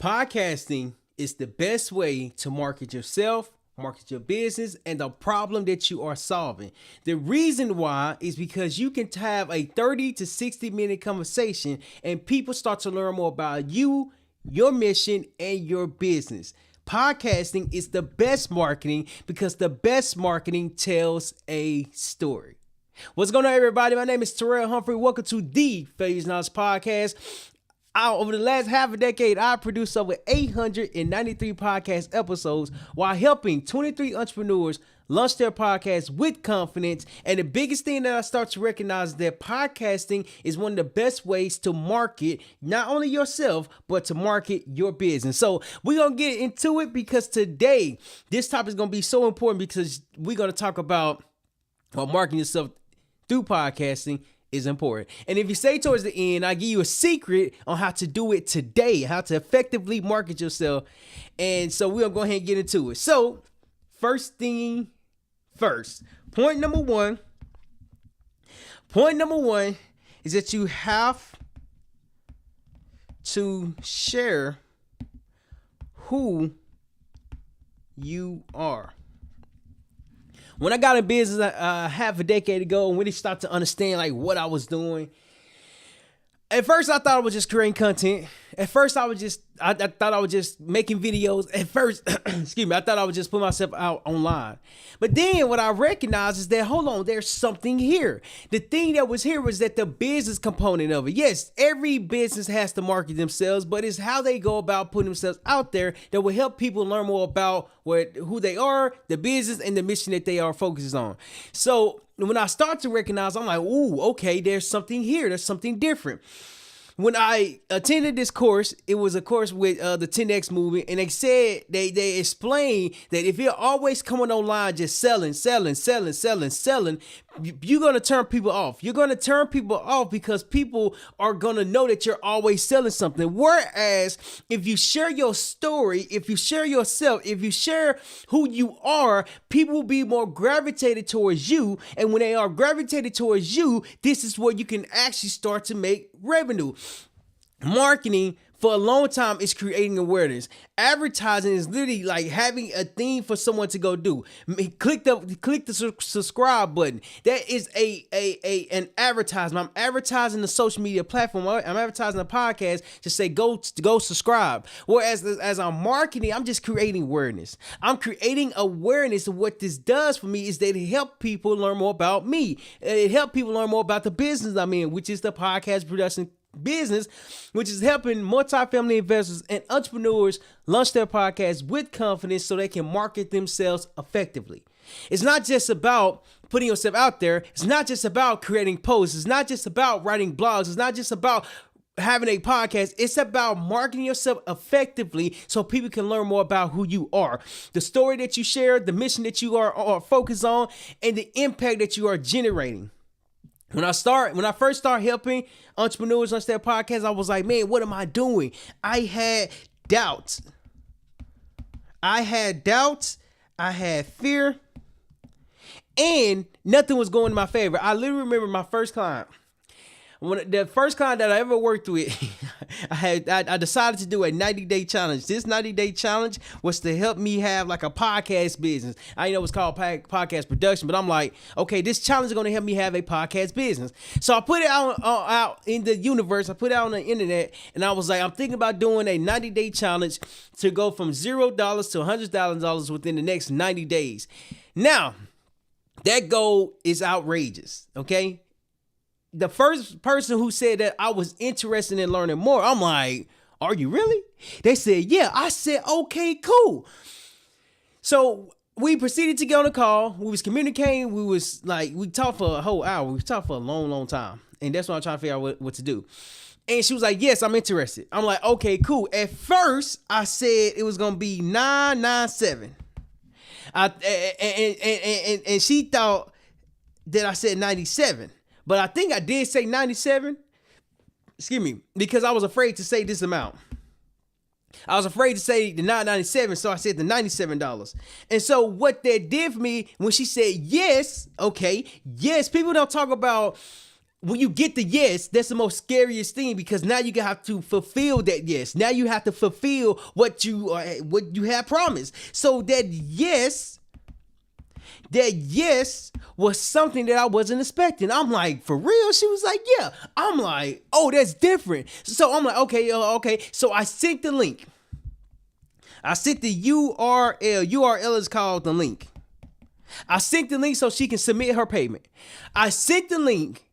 Podcasting is the best way to market yourself, market your business, and the problem that you are solving. The reason why is because you can have a 30 to 60-minute conversation and people start to learn more about you, your mission, and your business. Podcasting is the best marketing because the best marketing tells a story. What's going on, everybody? My name is Terrell Humphrey. Welcome to the Failures Knowledge Podcast. Over the last half a decade, I produced over 893 podcast episodes while helping 23 entrepreneurs launch their podcast with confidence. And the biggest thing that I start to recognize is that podcasting is one of the best ways to market not only yourself, but to market your business. So we're going to get into it because today, this topic is going to be so important because we're going to talk about marketing yourself through podcasting is important. And if you stay towards the end, I give you a secret on how to do it today, how to effectively market yourself. And so we'll go ahead and get into it. So first thing first, point number one is that you have to share who you are. When I got in business half a decade ago and really started to understand like what I was doing, at first I thought I was just creating content. At first I thought I was just making videos. At first, I thought I would just put myself out online. But then what I recognized is that, hold on, there's something here. The thing that was here was that the business component of it. Yes, every business has to market themselves, but it's how they go about putting themselves out there that will help people learn more about who they are, the business, and the mission that they are focused on. So when I start to recognize, I'm like, ooh, okay, there's something here. There's something different. When I attended this course, it was a course with the 10X movement, and they said, they explained that if you're always coming online just selling, you're going to turn people off. You're going to turn people off because people are going to know that you're always selling something. Whereas if you share your story, if you share yourself, if you share who you are, people will be more gravitated towards you. And when they are gravitated towards you, this is where you can actually start to make revenue. Marketing for a long time is creating awareness. Advertising is literally like having a thing for someone to go do. Click the subscribe button. That is an advertisement. I'm advertising the social media platform. I'm advertising a podcast to say go subscribe. Whereas as I'm marketing, I'm just creating awareness. I'm creating awareness of what this does for me is that it helps people learn more about me. It helps people learn more about the business I'm in, which is the podcast production business, which is helping multifamily investors and entrepreneurs launch their podcasts with confidence so they can market themselves effectively. It's not just about putting yourself out there. It's not just about creating posts. It's not just about writing blogs. It's not just about having a podcast. It's about marketing yourself effectively so people can learn more about who you are, the story that you share, the mission that you are focused on, and the impact that you are generating. When I first started helping entrepreneurs launch their podcast, I was like, man, what am I doing? I had doubts. I had fear, and nothing was going in my favor. I literally remember my first client. The first client that I ever worked with, I decided to do a 90-day challenge. This 90-day challenge was to help me have like a podcast business. I didn't know it's called podcast production, but I'm like, okay, this challenge is going to help me have a podcast business. So I put it out in the universe. I put it out on the internet, and I was like, I'm thinking about doing a 90-day challenge to go from $0 to $100,000 within the next 90 days. Now, that goal is outrageous, okay? The first person who said that I was interested in learning more, I'm like, are you really? They said, yeah. I said, okay, cool. So we proceeded to get on a call. We was communicating. We talked for a whole hour. We talked for a long, long time. And that's what I'm trying to figure out what to do. And she was like, yes, I'm interested. I'm like, okay, cool. At first, I said it was going to be 997. And she thought that I said 97. But I think I did say 97, because I was afraid to say this amount. I was afraid to say the $9.97, so I said the $97. And so what that did for me when she said yes, okay, yes, people don't talk about when you get the yes, that's the most scariest thing, because now you have to fulfill that yes. Now you have to fulfill what you have promised. So that yes was something that I wasn't expecting. I'm like, for real? She was like, yeah. I'm like, oh, that's different. So I'm like, okay, okay. So I sent the link. I sent the URL. URL is called the link. I sent the link so she can submit her payment. I sent the link.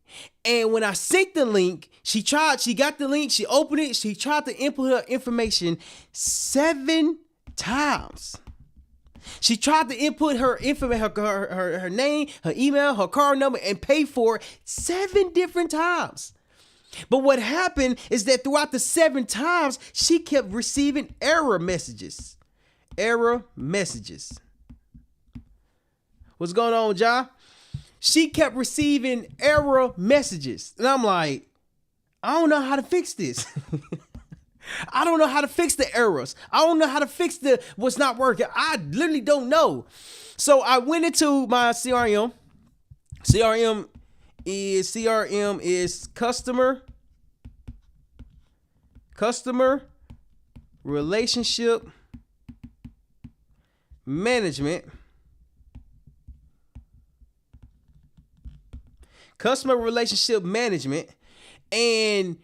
And when I sent the link, she got the link, she opened it, she tried to input her information 7 times. She tried to input her information, her name, her email, her card number, and pay for it 7 different times. But what happened is that throughout the 7 times, she kept receiving error messages. Error messages. What's going on, Ja? She kept receiving error messages. And I'm like, I don't know how to fix this. I don't know how to fix the errors. I don't know how to fix what's not working. I literally don't know. So I went into my CRM. CRM is customer relationship management. Customer relationship management. And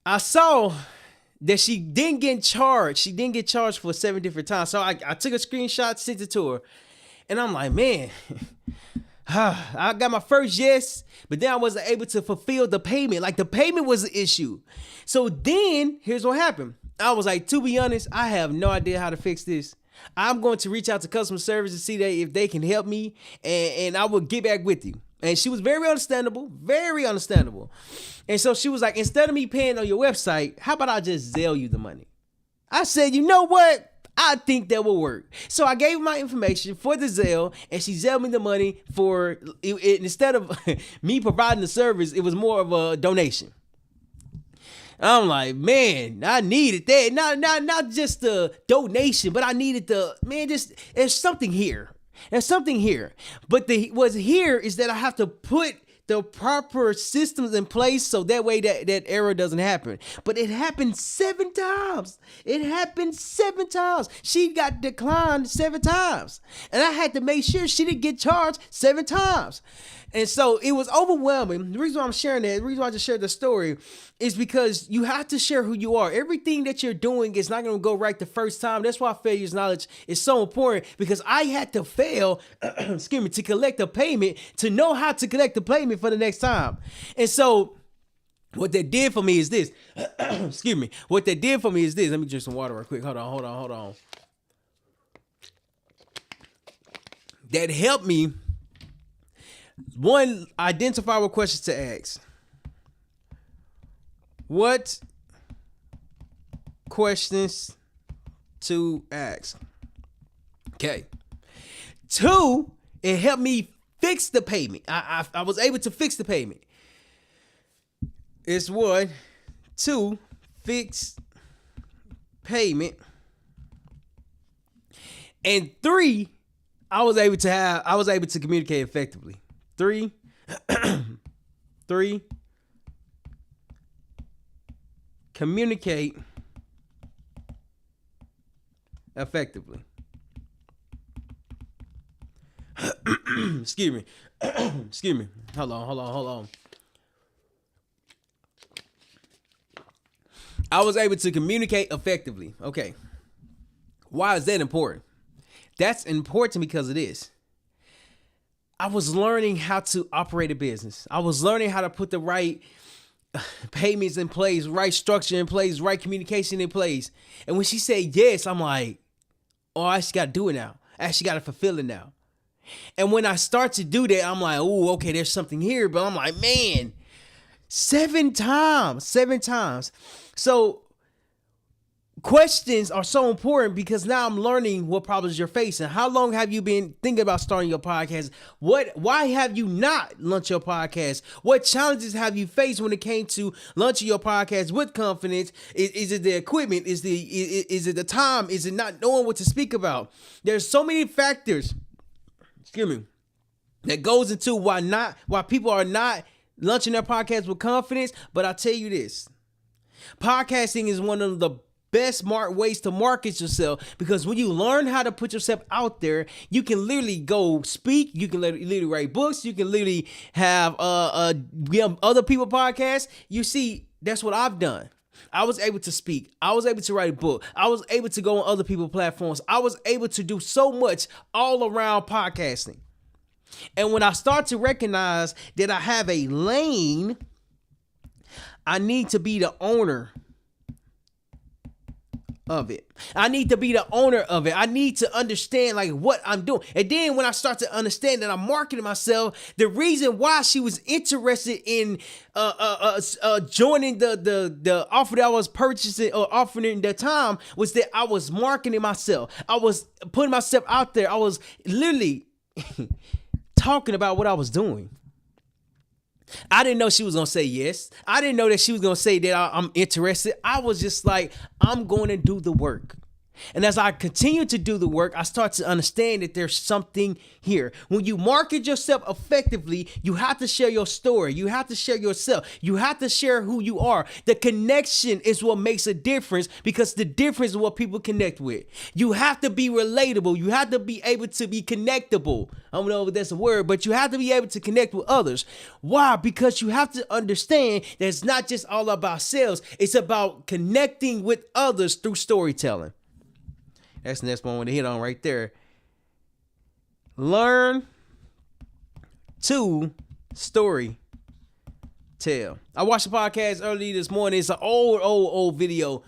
I saw that she didn't get charged. She didn't get charged for 7 different times. So I took a screenshot, sent it to her. And I'm like, man, I got my first yes, but then I wasn't able to fulfill the payment. Like, the payment was the issue. So then here's what happened. I was like, to be honest, I have no idea how to fix this. I'm going to reach out to customer service to see if they can help me, and I will get back with you. And she was very understandable, very understandable. And so she was like, instead of me paying on your website, how about I just Zelle you the money? I said, you know what? I think that will work. So I gave her my information for the Zelle, and she Zelled me the money for it. Instead of me providing the service, it was more of a donation. I'm like, man, I needed that. Not just the donation, but I needed there's something here. There's something here. But what's here is that I have to put the proper systems in place so that way that error doesn't happen. But it happened 7 times. It happened 7 times. She got declined 7 times. And I had to make sure she didn't get charged 7 times. And so it was overwhelming. The reason why I'm sharing that, the reason why I just shared the story is because you have to share who you are. Everything that you're doing is not going to go right the first time. That's why failure's knowledge is so important, because I had to fail, to collect the payment, to know how to collect the payment for the next time. And so what that did for me is this. What that did for me is this. Let me drink some water real quick. Hold on. That helped me, one, identify what questions to ask. What questions to ask? Okay. 2, it helped me fix the payment. I was able to fix the payment. It's 1, 2, fix payment. And 3, I was able to communicate effectively. 3, communicate effectively. Excuse me. Hold on. I was able to communicate effectively. Okay. Why is that important? That's important because it is. I was learning how to operate a business. I was learning how to put the right payments in place, right structure in place, right communication in place. And when she said yes, I'm like, oh, I actually got to do it now. I actually got to fulfill it now. And when I start to do that, I'm like, oh, okay, there's something here. But I'm like, man, 7 times. So questions are so important, because now I'm learning what problems you're facing. How long have you been thinking about starting your podcast? Why have you not launched your podcast? What challenges have you faced when it came to launching your podcast with confidence? Is it the equipment? Is it the time? Is it not knowing what to speak about? There's so many factors, that goes into why people are not launching their podcast with confidence. But I'll tell you this, podcasting is one of the best ways to market yourself, because when you learn how to put yourself out there, you can literally go speak, you can literally write books, you can literally have other people podcasts. You see, that's what I've done. I was able to speak. I was able to write a book. I was able to go on other people's platforms. I was able to do so much all around podcasting. And when I start to recognize that I have a lane, I need to be the owner of it. I need to be the owner of it. I need to understand like what I'm doing. And then when I start to understand that I'm marketing myself, the reason why she was interested in joining the offer that I was purchasing or offering at the time was that I was marketing myself. I was putting myself out there. I was literally talking about what I was doing. I didn't know she was going to say yes. I didn't know that she was going to say that I'm interested. I was just like, I'm going to do the work. And as I continue to do the work, I start to understand that there's something here. When you market yourself effectively, you have to share your story. You have to share yourself. You have to share who you are. The connection is what makes a difference, because the difference is what people connect with. You have to be relatable. You have to be able to be connectable. I don't know if that's a word, but you have to be able to connect with others. Why? Because you have to understand that it's not just all about sales. It's about connecting with others through storytelling. That's the next one I want to hit on right there. Learn to story tell. I watched the podcast early this morning. It's an old video.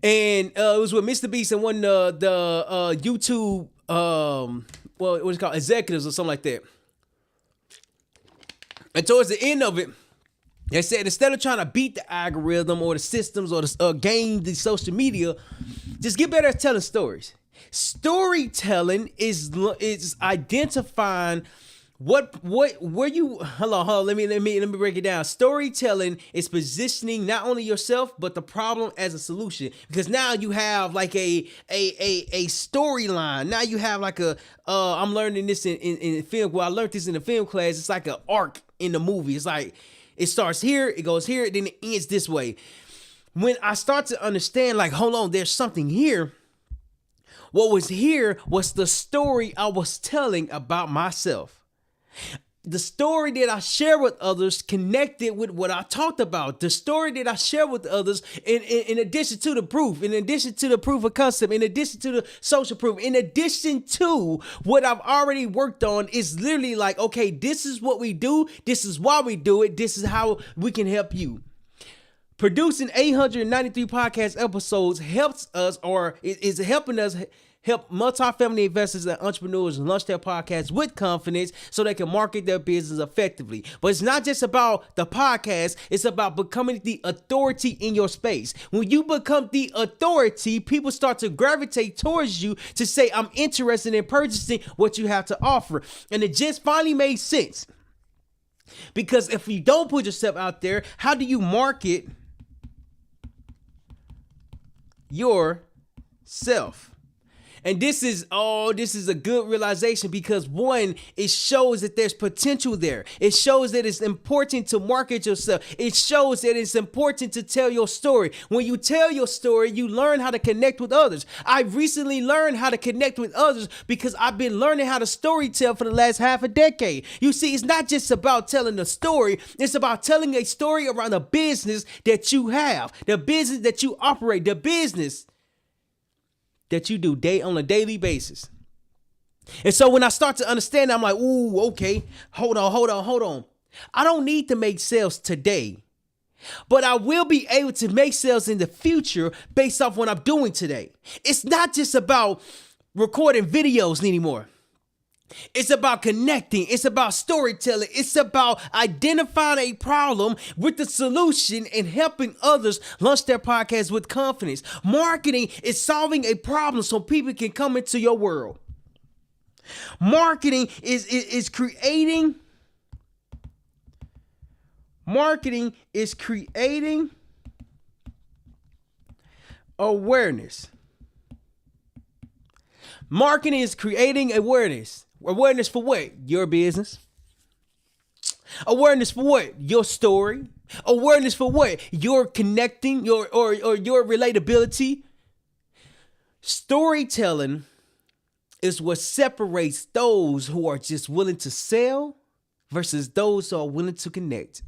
And it was with Mr. Beast and one of the YouTube, what's it called? Executives or something like that. And towards the end of it, they said instead of trying to beat the algorithm or the systems or game the social media, just get better at telling stories. Storytelling is identifying where you hold on. Let me break it down. Storytelling is positioning not only yourself but the problem as a solution, because now you have like a storyline. Now you have like I'm learning this in film. Well, I learned this in the film class. It's like an arc in the movie. It's like it starts here, it goes here, then it ends this way. When I start to understand, like, hold on, there's something here. What was here was the story I was telling about myself. The story that I share with others connected with what I talked about. The story that I share with others, in addition to the proof, in addition to the proof of concept, in addition to the social proof, in addition to what I've already worked on, is literally like, okay, this is what we do. This is why we do it. This is how we can help you. Producing 893 podcast episodes helps us, or is helping us help multifamily investors and entrepreneurs launch their podcasts with confidence so they can market their business effectively. But it's not just about the podcast. It's about becoming the authority in your space. When you become the authority, people start to gravitate towards you to say, I'm interested in purchasing what you have to offer. And it just finally made sense. Because if you don't put yourself out there, how do you market yourself? And this is a good realization, because one, it shows that there's potential there. It shows that it's important to market yourself. It shows that it's important to tell your story. When you tell your story, you learn how to connect with others. I recently learned how to connect with others because I've been learning how to storytell for the last half a decade. You see, it's not just about telling a story. It's about telling a story around the business that you have, the business that you operate, the business that you do on a daily basis. And so when I start to understand, I'm like, ooh, okay, hold on. I don't need to make sales today, but I will be able to make sales in the future based off what I'm doing today. It's not just about recording videos anymore. It's about connecting. It's about storytelling. It's about identifying a problem with the solution and helping others launch their podcast with confidence. Marketing is solving a problem so people can come into your world. Marketing is creating awareness. Marketing is creating awareness. Awareness for what? Your business. Awareness for what? Your story. Awareness for what? Your connecting, or your relatability. Storytelling is what separates those who are just willing to sell versus those who are willing to connect.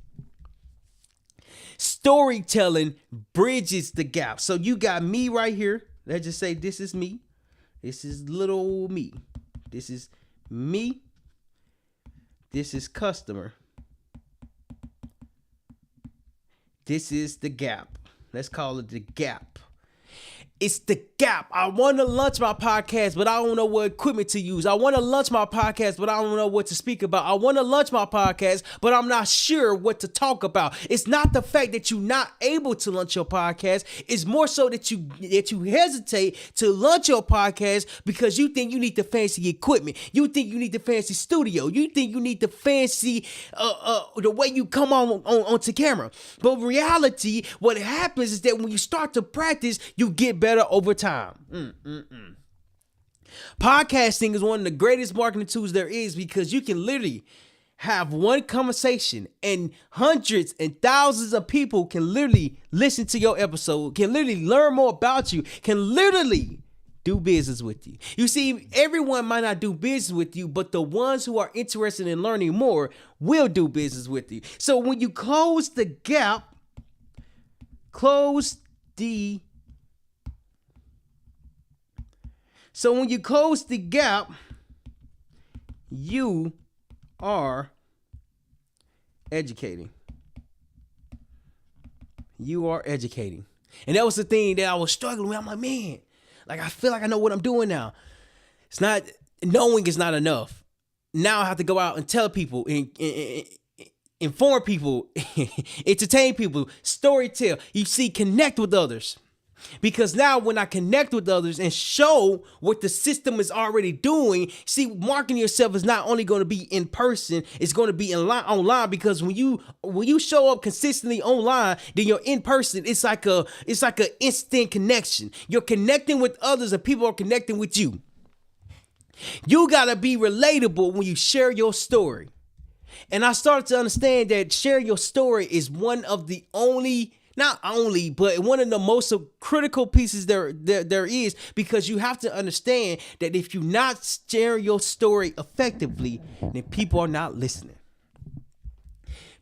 Storytelling bridges the gap. So you got me right here. Let's just say this is me. This is little me. This is me. This is customer. This is the gap. Let's call it the gap. It's the gap. I want to launch my podcast, but I don't know what equipment to use. I want to launch my podcast, but I don't know what to speak about. I want to launch my podcast, but I'm not sure what to talk about. It's not the fact that you're not able to launch your podcast. It's more so that you hesitate to launch your podcast because you think you need the fancy equipment. You think you need the fancy studio. You think you need the fancy the way you come onto camera. But in reality, what happens is that when you start to practice, you get better over time. Podcasting is one of the greatest marketing tools there is because you can literally have one conversation and hundreds and thousands of people can literally listen to your episode, can literally learn more about you, can literally do business with you. You see, everyone might not do business with you, but the ones who are interested in learning more will do business with you. So when you close the gap, So when you close the gap, you are educating. You are educating. And that was the thing that I was struggling with. I'm like, man, like I feel like I know what I'm doing now. It's not, knowing is not enough. Now I have to go out and tell people, inform people, entertain people, storytell. You see, connect with others. Because now when I connect with others and show what the system is already doing, see, marketing yourself is not only going to be in person, it's going to be online, because when you show up consistently online, then you're in person. It's like a instant connection. You're connecting with others and people are connecting with you. You got to be relatable when you share your story. And I started to understand that sharing your story is one of the only, not only, but one of the most critical pieces there is, because you have to understand that if you not share your story effectively, then people are not listening.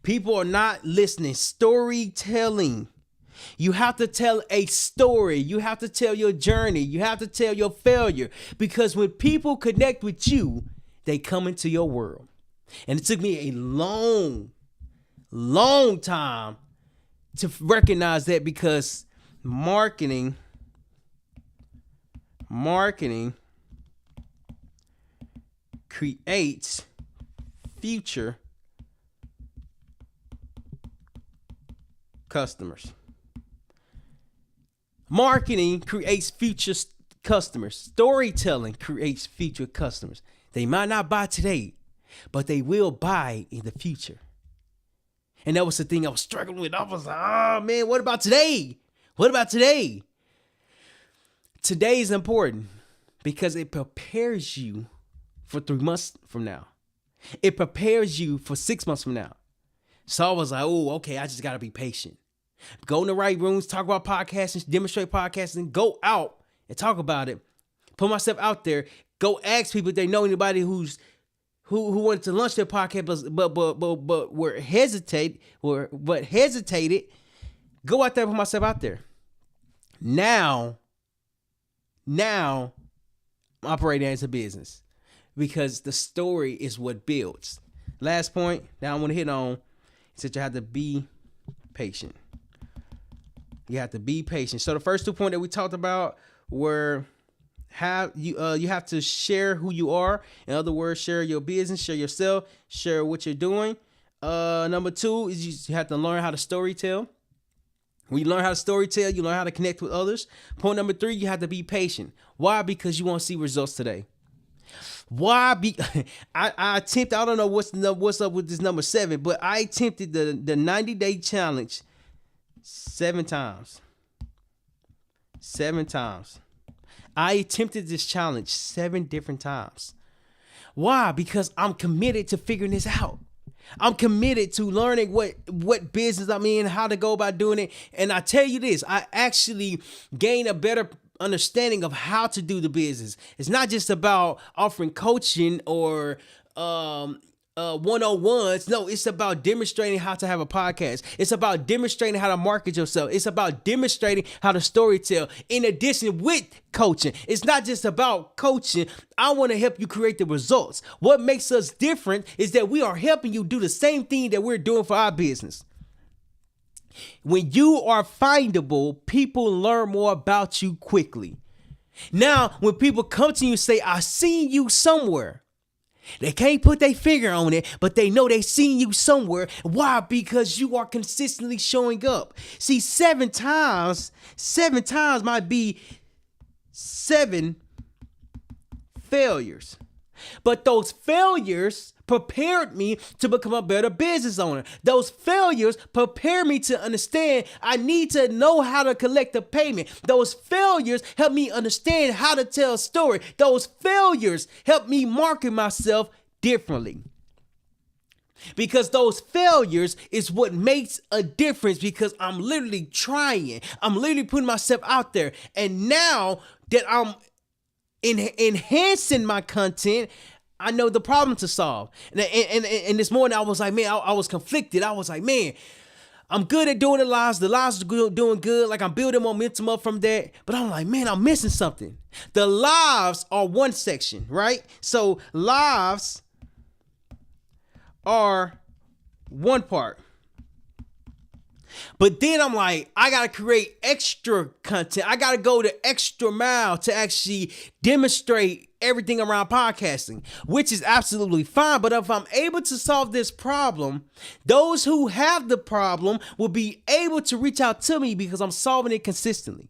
People are not listening. Storytelling. You have to tell a story. You have to tell your journey. You have to tell your failure, because when people connect with you, they come into your world. And it took me a long time to recognize that, because marketing creates future customers. Marketing creates future customers. Storytelling creates future customers. They might not buy today, but they will buy in the future. And that was the thing I was struggling with. I was like, oh man, what about today? What about today? Today is important because it prepares you for 3 months from now. It prepares you for 6 months from now. So I was like, oh, okay, I just got to be patient. Go in the right rooms, talk about podcasting, demonstrate podcasting, go out and talk about it. Put myself out there. Go ask people if they know anybody who wanted to launch their podcast, but were hesitated. Go out there, put myself out there. Now I'm operating as a business, because the story is what builds. Last point that I want to hit on is that you have to be patient. You have to be patient. So the first 2 points that we talked about were you have to share who you are. In other words, share your business, share yourself, share what you're doing. Number 2 is you have to learn how to storytell. When you learn how to storytell, you learn how to connect with others. Point number 3, you have to be patient. Why? Because you want to see results today. Why? I attempted, I don't know what's up with this number 7, but I attempted the 90-day challenge 7 times. 7 times. I attempted this challenge 7 different times. Why? Because I'm committed to figuring this out. I'm committed to learning what business I'm in, how to go about doing it. And I tell you this, I actually gain a better understanding of how to do the business. It's not just about offering coaching or 101s. No, it's about demonstrating how to have a podcast. It's about demonstrating how to market yourself. It's about demonstrating how to storytell in addition with coaching. It's not just about coaching. I want to help you create the results. What makes us different is that we are helping you do the same thing that we're doing for our business. When you are findable, people learn more about you quickly. Now, when people come to you and say, I seen you somewhere, they can't put their finger on it, but they know they seen you somewhere. Why? Because you are consistently showing up. See, 7 times might be 7 failures. But those failures prepared me to become a better business owner. Those failures prepare me to understand I need to know how to collect the payment. Those failures help me understand how to tell a story. Those failures help me market myself differently. Because those failures is what makes a difference, because I'm literally trying. I'm literally putting myself out there. And now that I'm enhancing my content, I know the problem to solve. And this morning I was like, man, I was conflicted. I was like, man, I'm good at doing the lives. The lives are doing good. Like, I'm building momentum up from that. But I'm like, man, I'm missing something. The lives are one section, right? So lives are one part. But then I'm like, I got to create extra content. I got to go the extra mile to actually demonstrate everything around podcasting, which is absolutely fine. But if I'm able to solve this problem, those who have the problem will be able to reach out to me because I'm solving it consistently.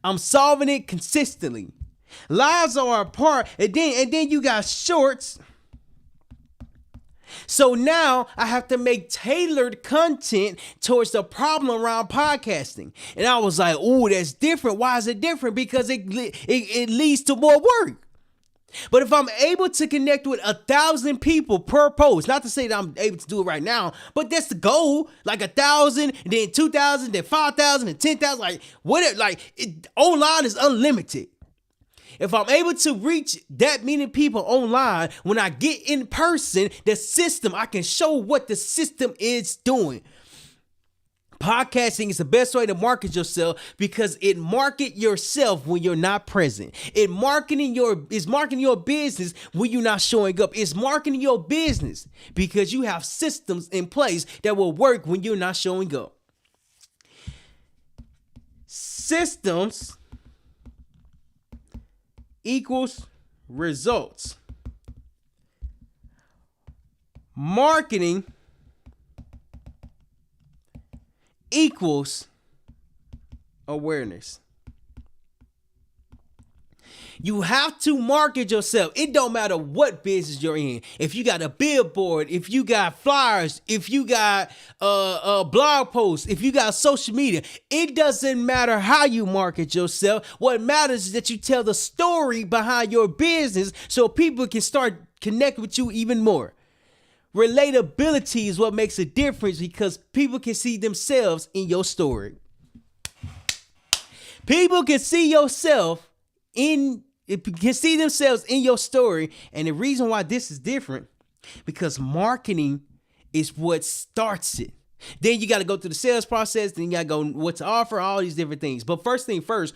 I'm solving it consistently. Lives are apart, and then you got shorts. So now I have to make tailored content towards the problem around podcasting. And I was like, ooh, that's different. Why is it different? Because it leads to more work. But if I'm able to connect with 1,000 people per post, not to say that I'm able to do it right now, but that's the goal, like 1,000, and then 2,000, then 5,000, and 10,000, like whatever, online is unlimited. If I'm able to reach that many people online, when I get in person, the system, I can show what the system is doing. Podcasting is the best way to market yourself because it market yourself when you're not present. It's marketing your business when you're not showing up. It's marketing your business because you have systems in place that will work when you're not showing up. Systems equals results. Marketing equals awareness. You have to market yourself. It don't matter what business you're in. If you got a billboard, if you got flyers, if you got a blog post, if you got social media, it doesn't matter how you market yourself. What matters is that you tell the story behind your business so people can start connecting with you even more. Relatability is what makes a difference because people can see themselves in your story. People can see themselves in your story. And the reason why this is different, because marketing is what starts it. Then you got to go through the sales process. Then you got to go what to offer, all these different things. But first thing first,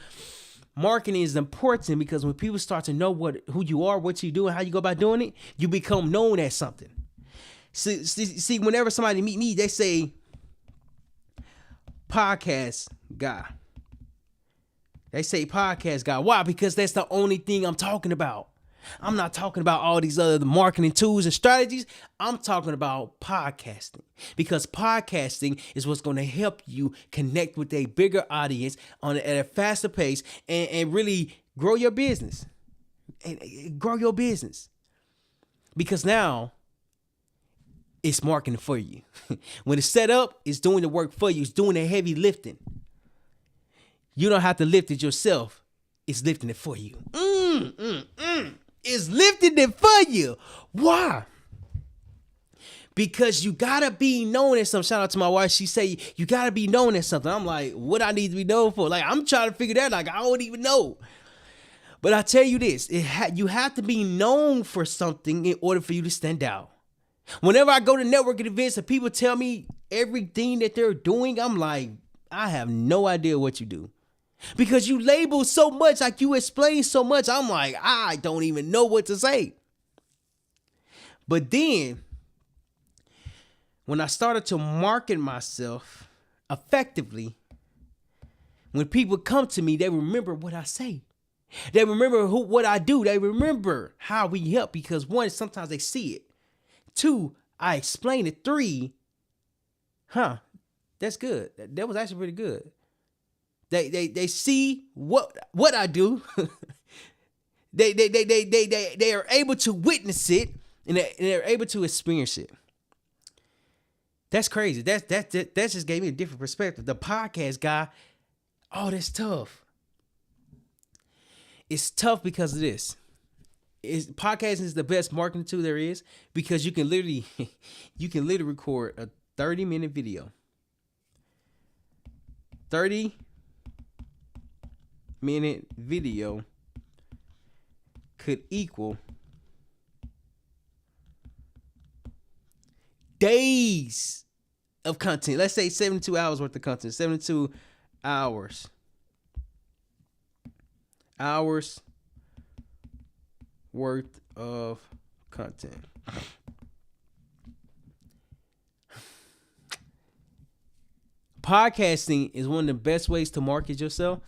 marketing is important because when people start to know who you are, what you do, and how you go about doing it, you become known as something. See, whenever somebody meet me, they say, podcast guy. They say podcast guy. Why? Because that's the only thing I'm talking about. I'm not talking about all these other marketing tools and strategies. I'm talking about podcasting. Because podcasting is what's going to help you connect with a bigger audience at a faster pace and really grow your business. And grow your business. Because now it's marketing for you. When it's set up, it's doing the work for you. It's doing the heavy lifting. You don't have to lift it yourself. It's lifting it for you. is lifting it for you. Why? Because you gotta be known as something. Shout out to my wife. She say you gotta be known as something. I'm like, what I need to be known for? Like, I'm trying to figure that. Like, I don't even know. But I tell you this: you have to be known for something in order for you to stand out. Whenever I go to networking events and people tell me everything that they're doing, I'm like, I have no idea what you do. Because you label so much, like you explain so much, I'm like, I don't even know what to say. But then, when I started to market myself effectively, when people come to me, they remember what I say. They remember what I do. They remember how we help because one, sometimes they see it. Two, I explain it. Three, that's good. That was actually pretty good. They see what I do. they are able to witness it and they're able to experience it. That's crazy. That just gave me a different perspective. The podcast guy, that's tough. It's tough because of this. Podcasting is the best marketing tool there is because you can literally record a 30-minute video. 30-minute video could equal days of content. Let's say 72 hours worth of content. 72 hours worth of content. Podcasting is one of the best ways to market yourself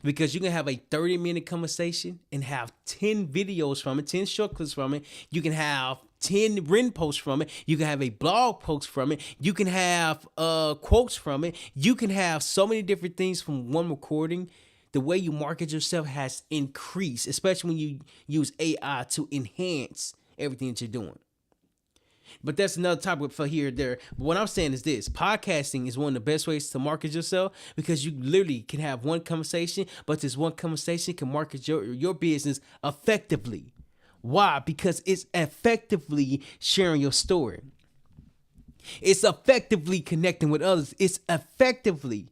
because you can have a 30-minute conversation and have 10 videos from it, 10 short clips from it. You can have 10 written posts from it. You can have a blog post from it. You can have quotes from it. You can have so many different things from one recording. The way you market yourself has increased, especially when you use AI to enhance everything that you're doing. But that's another topic for here or there. But what I'm saying is this: podcasting is one of the best ways to market yourself because you literally can have one conversation, but this one conversation can market your business effectively. Why? Because it's effectively sharing your story. It's effectively connecting with others. It's effectively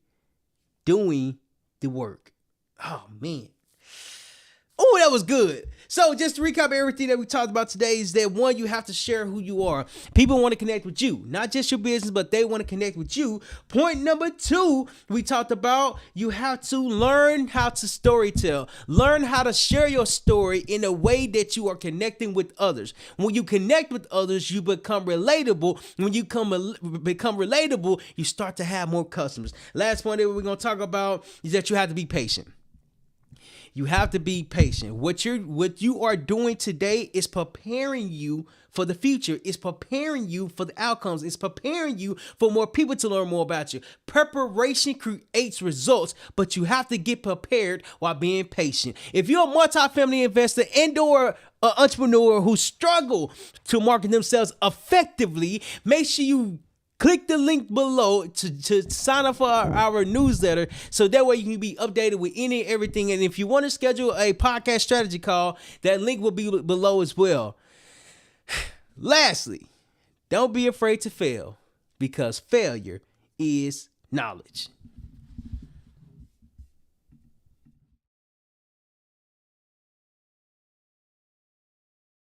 doing the work. Oh, man. Oh, that was good. So just to recap everything that we talked about today is that one, you have to share who you are. People want to connect with you, not just your business, but they want to connect with you. Point number two, we talked about you have to learn how to storytell. Learn how to share your story in a way that you are connecting with others. When you connect with others, you become relatable. When you become relatable, you start to have more customers. Last point that we're going to talk about is that you have to be patient. You have to be patient. What you are doing today is preparing you for the future. It's preparing you for the outcomes. It's preparing you for more people to learn more about you. Preparation creates results, but you have to get prepared while being patient. If you're a multi-family investor and/or an entrepreneur who struggle to market themselves effectively, make sure you click the link below to sign up for our newsletter so that way you can be updated with any and everything. And if you want to schedule a podcast strategy call, that link will be below as well. Lastly, don't be afraid to fail because failure is knowledge.